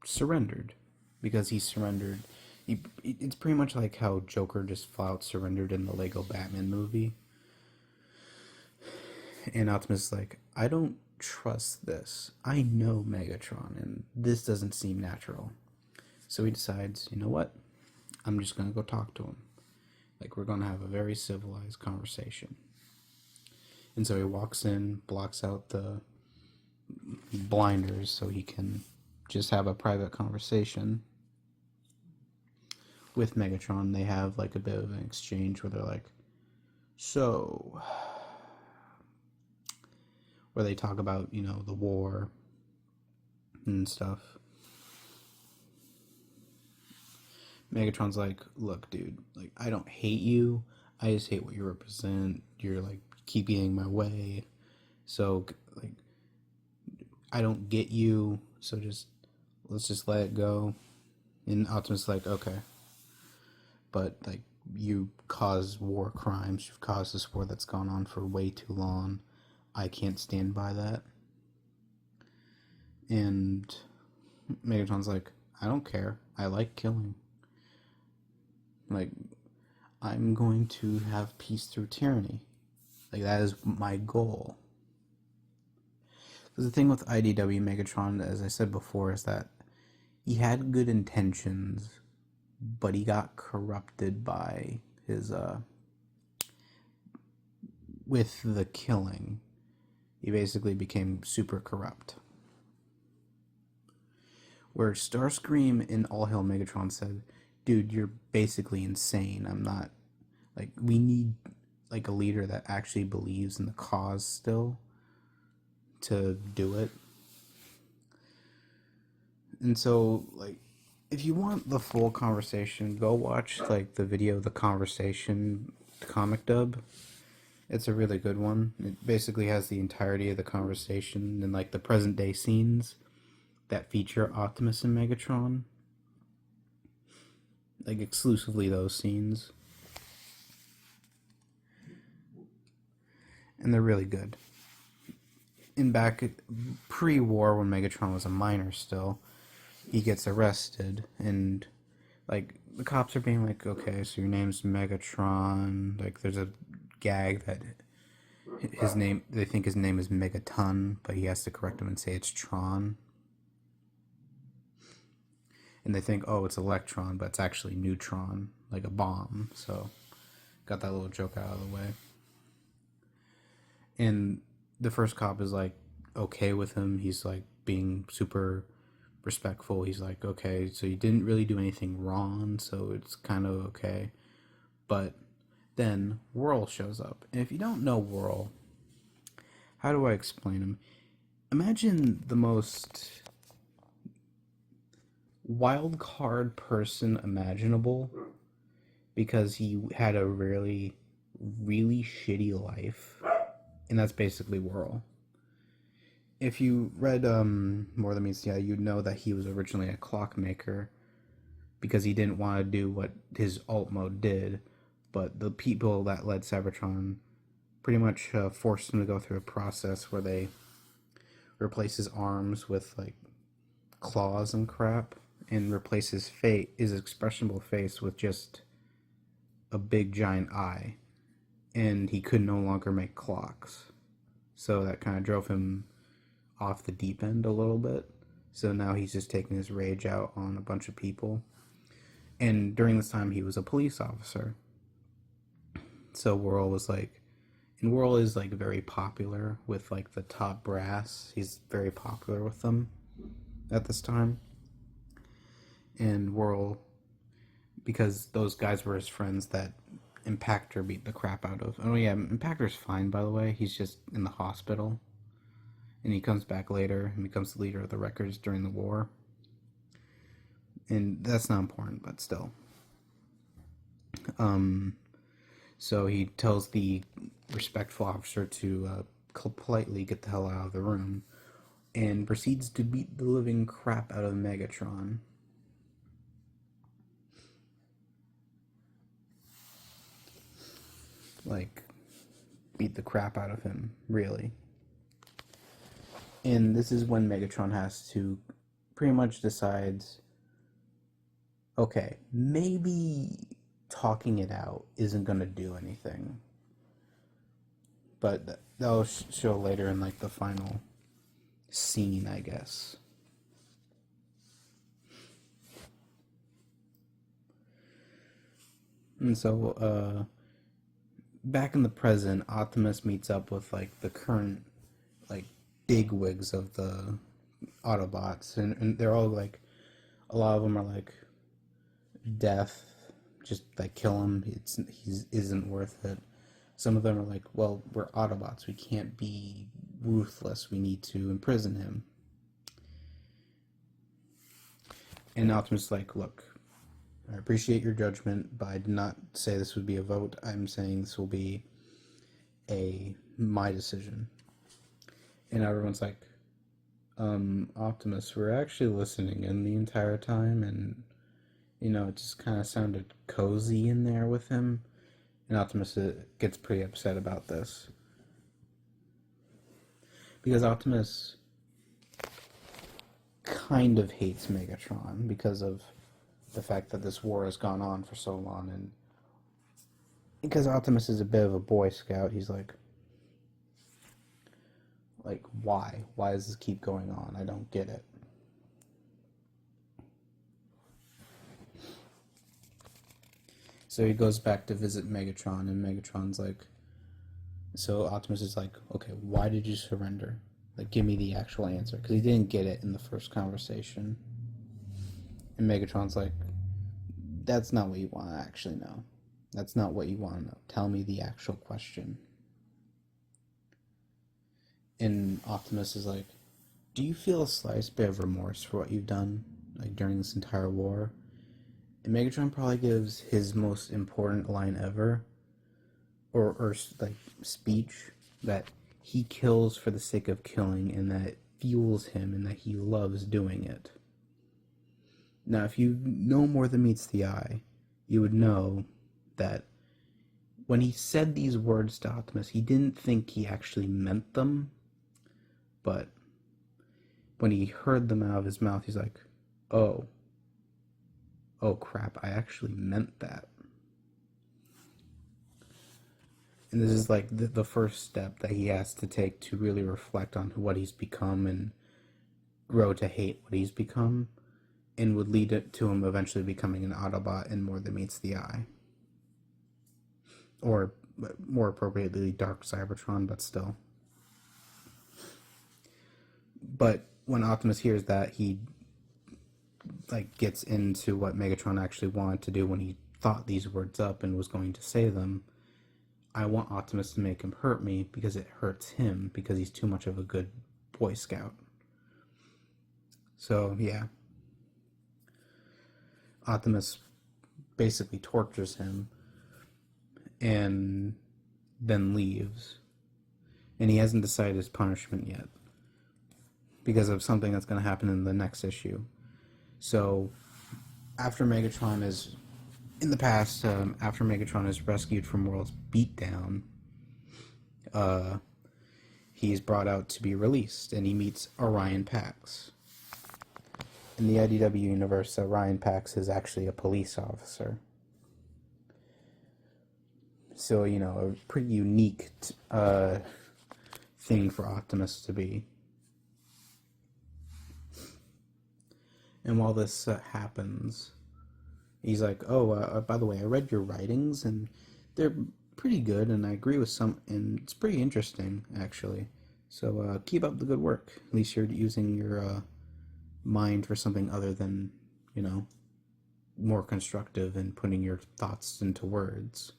surrendered. Because he surrendered. It's pretty much like how Joker just flat surrendered in the Lego Batman movie. And Optimus is like, I don't trust this. I know Megatron, and this doesn't seem natural. So he decides, you know what? I'm just going to go talk to him. Like, we're going to have a very civilized conversation. And so he walks in, blocks out the blinders so he can just have a private conversation with Megatron. They have, like, a bit of an exchange where they're like, so... where they talk about, the war and stuff. Megatron's like, look, dude, like, I don't hate you. I just hate what you represent. You're, like, keep getting my way. So, like, I don't get you. So let's just let it go. And Optimus is like, okay. But, like, you cause war crimes. You've caused this war that's gone on for way too long. I can't stand by that. And Megatron's like, I don't care. I like killing. Like, I'm going to have peace through tyranny. Like, that is my goal. Because the thing with IDW Megatron, as I said before, is that he had good intentions, but he got corrupted by his, with the killing. He basically became super corrupt. Where Starscream in All Hail Megatron said, dude, you're basically insane. I'm not, like, we need, like, a leader that actually believes in the cause still to do it. And so, like, if you want the full conversation, go watch like the video, the conversation comic dub. It's a really good one. It basically has the entirety of the conversation and like the present day scenes that feature Optimus and Megatron. Like exclusively those scenes. And they're really good. In back pre-war, when Megatron was a minor still, he gets arrested, and like the cops are being like, okay, so your name's Megatron. Like there's a gag that his name, they think his name is Megaton, but he has to correct him and say it's Tron. And they think, oh, it's Electron, but it's actually Neutron, like a bomb. So got that little joke out of the way. And the first cop is like okay with him. He's like being super respectful. He's like, okay, so you didn't really do anything wrong, so it's kind of okay. But then Whirl shows up. And if you don't know Whirl, how do I explain him? Imagine the most wild card person imaginable, because he had a really, really shitty life. And that's basically Whirl. If you read More Than Meets the Eye, you'd know that he was originally a clockmaker because he didn't want to do what his alt mode did, but the people that led Cybertron pretty much forced him to go through a process where they replace his arms with like claws and crap, and replace his expressionable face with just a big giant eye, and he could no longer make clocks. So that kind of drove him off the deep end a little bit. So now he's just taking his rage out on a bunch of people. And during this time, he was a police officer. So Whirl was like, and Whirl is like very popular with like the top brass. He's very popular with them at this time. And Whirl, because those guys were his friends that Impactor beat the crap out of. Oh yeah, Impactor's fine, by the way. He's just in the hospital. And he comes back later and becomes the leader of the Wreckers during the war. And that's not important, but still. So he tells the respectful officer to politely get the hell out of the room, and proceeds to beat the living crap out of Megatron. Like, beat the crap out of him, really. And this is when Megatron has to pretty much decides, okay, maybe talking it out isn't going to do anything. But that'll show later in like the final scene, I guess. And so, back in the present, Optimus meets up with like the current like bigwigs of the Autobots, and they're all like, a lot of them are like, death, just like kill him. He isn't worth it. Some of them are like, well, we're Autobots, we can't be ruthless, we need to imprison him. And Optimus is like, look, I appreciate your judgment, but I did not say this would be a vote. I'm saying this will be my decision. And everyone's like, Optimus, we're actually listening in the entire time, and it just kind of sounded cozy in there with him. And Optimus gets pretty upset about this, because Optimus kind of hates Megatron because of the fact that this war has gone on for so long, and because Optimus is a bit of a Boy Scout, he's like, why? Why does this keep going on? I don't get it. So he goes back to visit Megatron, and Megatron's like, so Optimus is like, okay, why did you surrender? Like, give me the actual answer, because he didn't get it in the first conversation. And Megatron's like, that's not what you want to actually know. That's not what you want to know. Tell me the actual question. And Optimus is like, do you feel a slight bit of remorse for what you've done, like during this entire war? And Megatron probably gives his most important line ever, or like speech, that he kills for the sake of killing, and that fuels him, and that he loves doing it. Now, if you know more than meets the eye, you would know that when he said these words to Optimus, he didn't think he actually meant them, but when he heard them out of his mouth, he's like, oh crap, I actually meant that. And this is like the first step that he has to take to really reflect on what he's become and grow to hate what he's become, and would lead it to him eventually becoming an Autobot in More Than Meets the Eye. Or, more appropriately, Dark Cybertron, but still. But when Optimus hears that, he like gets into what Megatron actually wanted to do when he thought these words up and was going to say them. I want Optimus to make him hurt me because it hurts him because he's too much of a good Boy Scout. So, yeah. Optimus basically tortures him and then leaves. And he hasn't decided his punishment yet because of something that's going to happen in the next issue. So, after Megatron is in the past, after Megatron is rescued from World's beatdown, he's brought out to be released, and he meets Orion Pax. In the IDW universe, Orion Pax is actually a police officer. So, you know, a pretty unique thing for Optimus to be. And while this happens, he's like, oh, by the way, I read your writings, and they're pretty good, and I agree with some, and it's pretty interesting, actually. So keep up the good work. At least you're using your mind for something other than, you know, more constructive and putting your thoughts into words.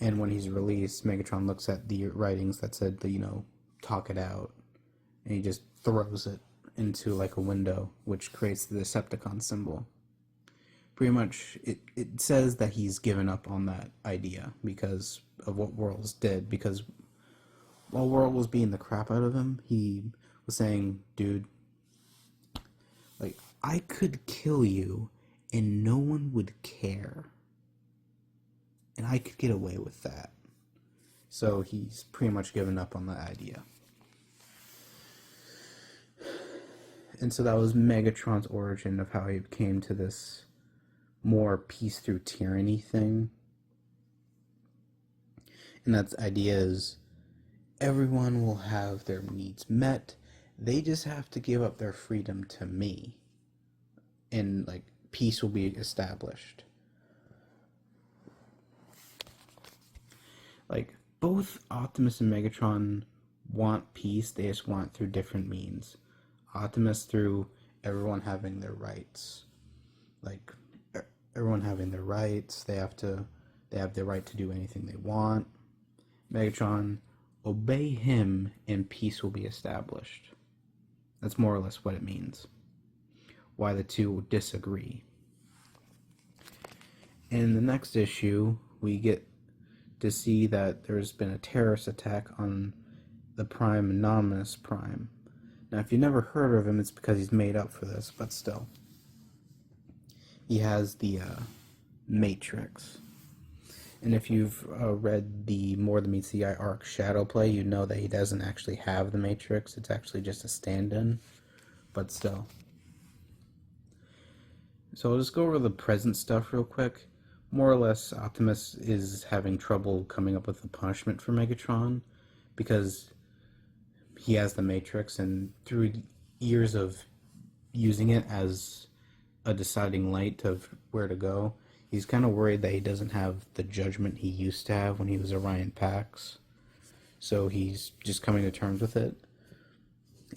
And when he's released, Megatron looks at the writings that said, you know, talk it out, and he just throws it into like a window, which creates the Decepticon symbol. Pretty much, it says that he's given up on that idea because of what Worlds did. Because while World was beating the crap out of him, he was saying, dude, like, I could kill you and no one would care. And I could get away with that. So he's pretty much given up on that idea. And so that was Megatron's origin of how he came to this more peace through tyranny thing. And that idea is everyone will have their needs met. They just have to give up their freedom to me. And, like, peace will be established. Like, both Optimus and Megatron want peace, they just want it through different means. Optimus through everyone having their rights. Like, everyone having their rights, they have the right to do anything they want. Megatron, obey him and peace will be established. That's more or less what it means. Why the two disagree. In the next issue, we get to see that there's been a terrorist attack on the Prime Anonymous Prime. Now, if you've never heard of him, it's because he's made up for this, but still. He has the Matrix. And if you've read the More Than Meets the Eye arc Shadowplay, you know that he doesn't actually have the Matrix. It's actually just a stand-in, but still. So I'll just go over the present stuff real quick. More or less, Optimus is having trouble coming up with a punishment for Megatron because he has the Matrix, and through years of using it as a deciding light of where to go, he's kind of worried that he doesn't have the judgment he used to have when he was Orion Pax. So he's just coming to terms with it.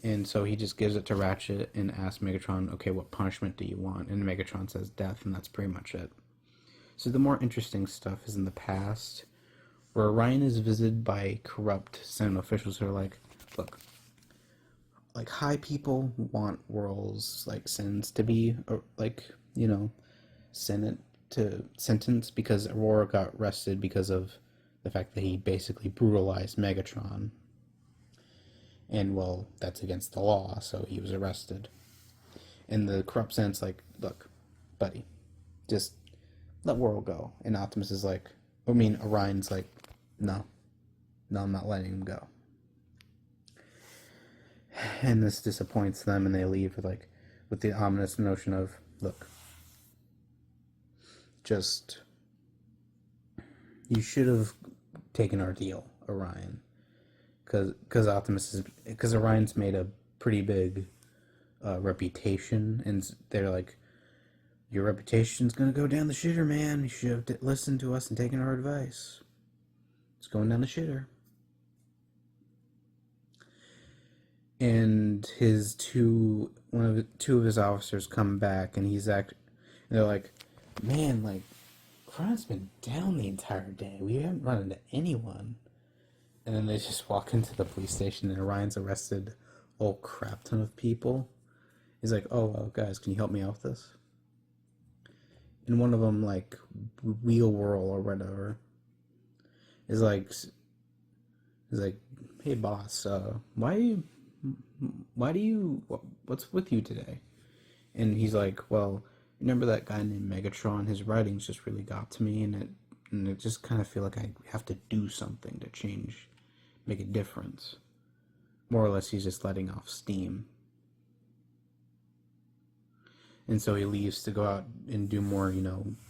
And so he just gives it to Ratchet and asks Megatron, okay, what punishment do you want? And Megatron says death, and that's pretty much it. So the more interesting stuff is in the past, where Orion is visited by corrupt Senate officials who are like, look, like high people want Whirl's like sins to be like you know Senate to sentence because Aurora got arrested because of the fact that he basically brutalized Megatron. And well, that's against the law, so he was arrested. And the corrupt Sen's like, look, buddy, just let Whirl go. And Optimus is like, Orion's like, no, I'm not letting him go. And this disappoints them, and they leave with the ominous notion of, look, just you should have taken our deal, Orion, because Orion's made a pretty big reputation, and they're like, your reputation's gonna go down the shitter, man. You should have listened to us and taken our advice. It's going down the shitter. And two of his officers come back, and they're like, man, like, Orion's been down the entire day. We haven't run into anyone. And then they just walk into the police station, and Orion's arrested a whole crap ton of people. He's like, oh, well, guys, can you help me out with this? And one of them, like, Wheel Whirl or whatever, is like, hey, boss, what's with you today? And he's like, well, remember that guy named Megatron? His writings just really got to me, and it just kind of feel like I have to do something to change, make a difference. More or less, he's just letting off steam. And so he leaves to go out and do more,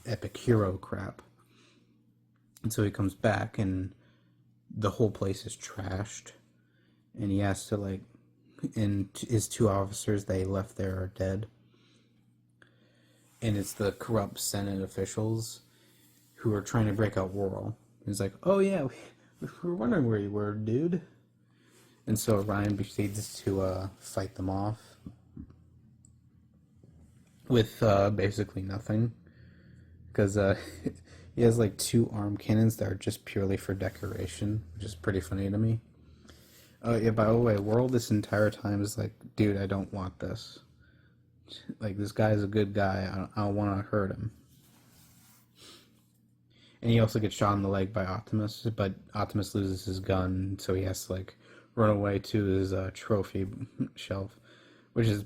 epic hero crap. And so he comes back, and the whole place is trashed. And he has to, and his two officers they left there are dead. And it's the corrupt Senate officials who are trying to break out Whirl. He's like, oh yeah, we were wondering where you were, dude. And so Orion proceeds to fight them off with basically nothing, because he has like two arm cannons that are just purely for decoration, which is pretty funny to me. Yeah, by the way, Whirl this entire time is like, dude, I don't want this. Like, this guy is a good guy. I don't want to hurt him. And he also gets shot in the leg by Optimus, but Optimus loses his gun, so he has to run away to his trophy shelf, which is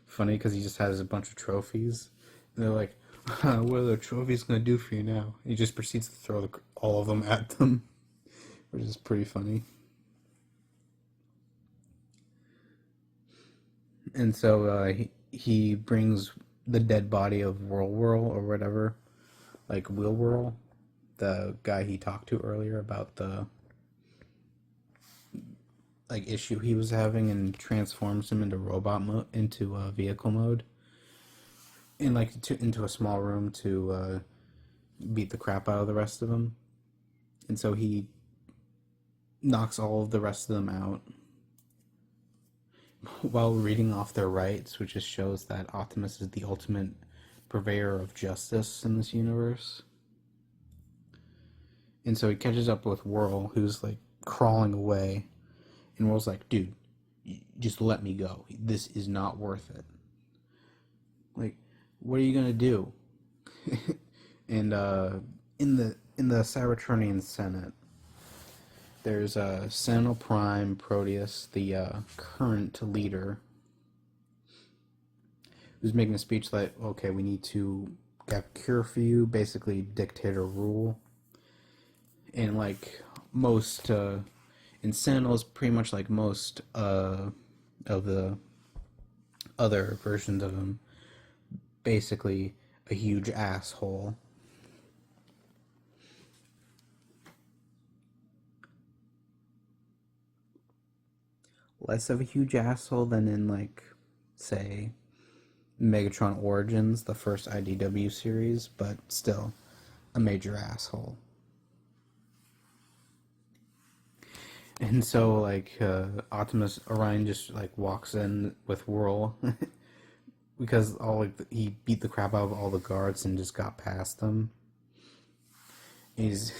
funny because he just has a bunch of trophies. And they're like, what are the trophies going to do for you now? He just proceeds to throw all of them at them, which is pretty funny. And so he brings the dead body of Whirl or whatever, like Wheel Whirl, the guy he talked to earlier about the issue he was having, and transforms him into vehicle mode, and into a small room to beat the crap out of the rest of them. And so he knocks all of the rest of them out while reading off their rights, which just shows that Optimus is the ultimate purveyor of justice in this universe. And so he catches up with Whirl, who's crawling away, and Whirl's like, dude, just let me go. This is not worth it. What are you gonna do? And in the Cybertronian Senate, there's Sentinel Prime Proteus, the current leader, who's making a speech like, okay, we need to get a cure for you, basically dictator rule. And most in Sentinels, pretty much like most of the other versions of him, basically a huge asshole. Less of a huge asshole than in say Megatron Origins, the first IDW series, but still a major asshole. And so Optimus Orion just walks in with Whirl because he beat the crap out of all the guards and just got past them. And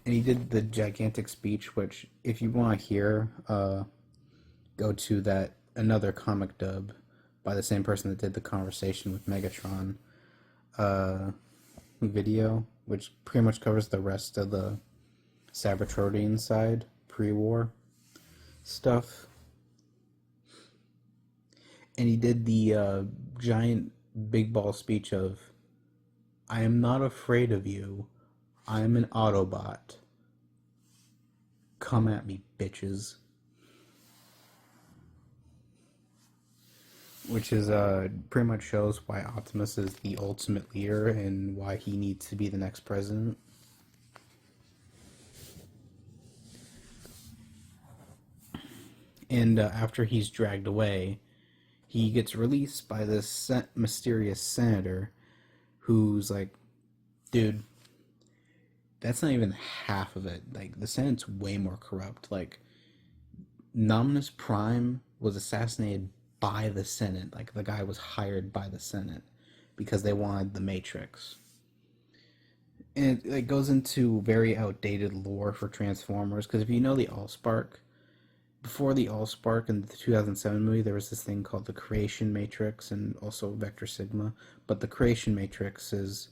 he did the gigantic speech, which if you want to hear, go to that another comic dub by the same person that did the conversation with Megatron uh, video, which pretty much covers the rest of the Cybertronian side, pre-war stuff. And he did the giant big ball speech of, I am not afraid of you. I am an Autobot. Come at me, bitches. Which is pretty much shows why Optimus is the ultimate leader and why he needs to be the next president. And after he's dragged away, he gets released by this mysterious senator who's like, dude, that's not even half of it. Like, the Senate's way more corrupt. Like, Nominus Prime was assassinated by the Senate. Like, the guy was hired by the Senate because they wanted the Matrix. And it goes into very outdated lore for Transformers, because if you know the Allspark, before the Allspark in the 2007 movie, there was this thing called the Creation Matrix and also Vector Sigma. But the Creation Matrix is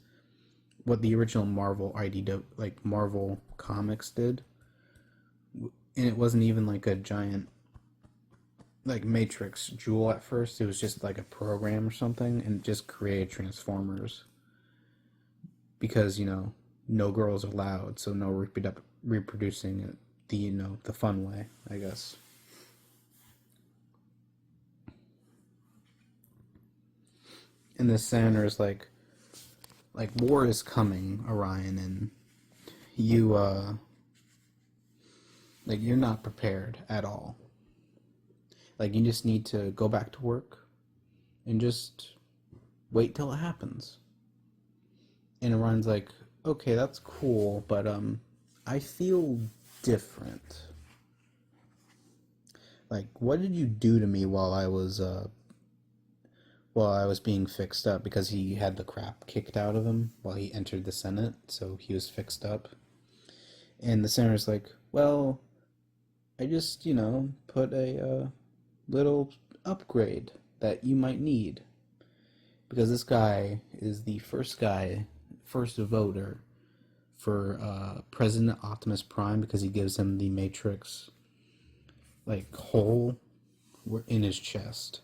what the original Marvel IDW, like Marvel Comics did. And it wasn't even like a giant like Matrix jewel at first. It was just like a program or something, and just created Transformers. Because, you know, no girls allowed, so no reproducing it the, you know, the fun way, I guess. And the senator is like war is coming, Orion, and you like, you're not prepared at all. Like, you just need to go back to work and just wait till it happens. And Orion's like, okay, that's cool, but I feel different. Like, what did you do to me while I was being fixed up? Because he had the crap kicked out of him while he entered the Senate, so he was fixed up. And the senator's like, well, I just, you know, put a little upgrade that you might need. Because this guy is the first voter for President Optimus Prime, because he gives him the Matrix, like, hole in his chest.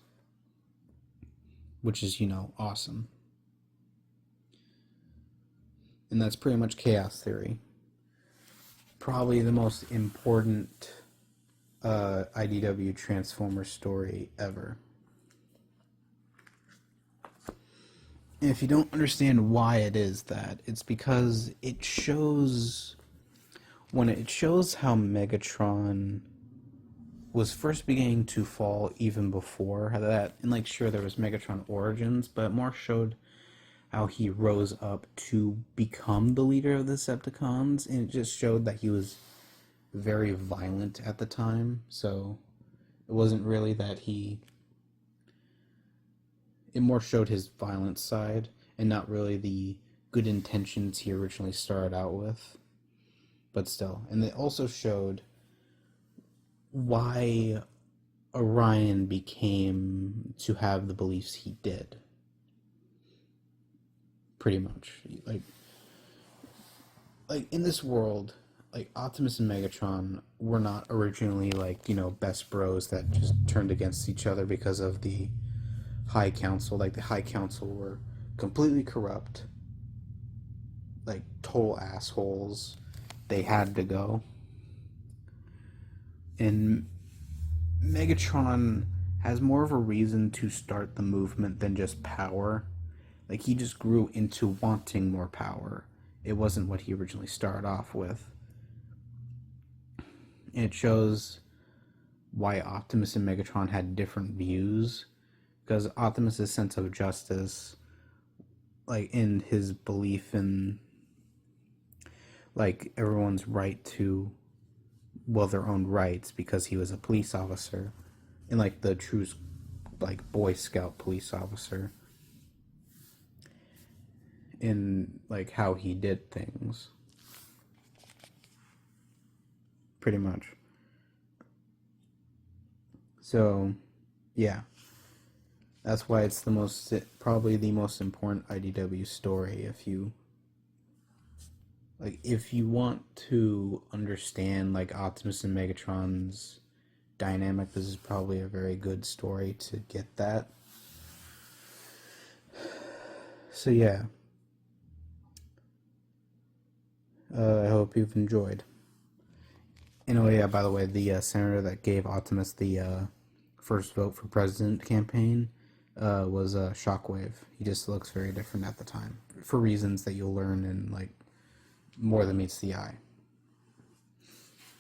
Which is, you know, awesome. And that's pretty much Chaos Theory. Probably the most important IDW Transformers story ever. And if you don't understand why it is that, it's because it shows how Megatron was first beginning to fall even before that. And, like, sure, there was Megatron Origins, but it more showed how he rose up to become the leader of the Decepticons, and it just showed that he was very violent at the time. So it wasn't really that it more showed his violent side and not really the good intentions he originally started out with. But still. And it also showed why Orion became to have the beliefs he did. Pretty much. Like in this world, like, Optimus and Megatron were not originally, like, you know, best bros that just turned against each other because of the High Council. Like, the High Council were completely corrupt, like, total assholes. They had to go. And Megatron has more of a reason to start the movement than just power. Like, he just grew into wanting more power. It wasn't what he originally started off with. And it shows why Optimus and Megatron had different views. Because Optimus' sense of justice, like, in his belief in, like, everyone's right to, well, their own rights, because he was a police officer, and, like, the true, like, Boy Scout police officer, in, like, how he did things. Pretty much. So, Yeah, that's why it's probably the most important IDW story. If you want to understand like Optimus and Megatron's dynamic, this is probably a very good story to get that. So yeah, I hope you've enjoyed. And oh yeah, by the way, the senator that gave Optimus the first vote for president campaign was Shockwave. He just looks very different at the time for reasons that you'll learn in like more than meets the eye.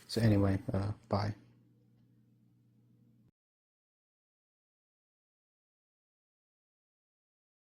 So anyway, bye.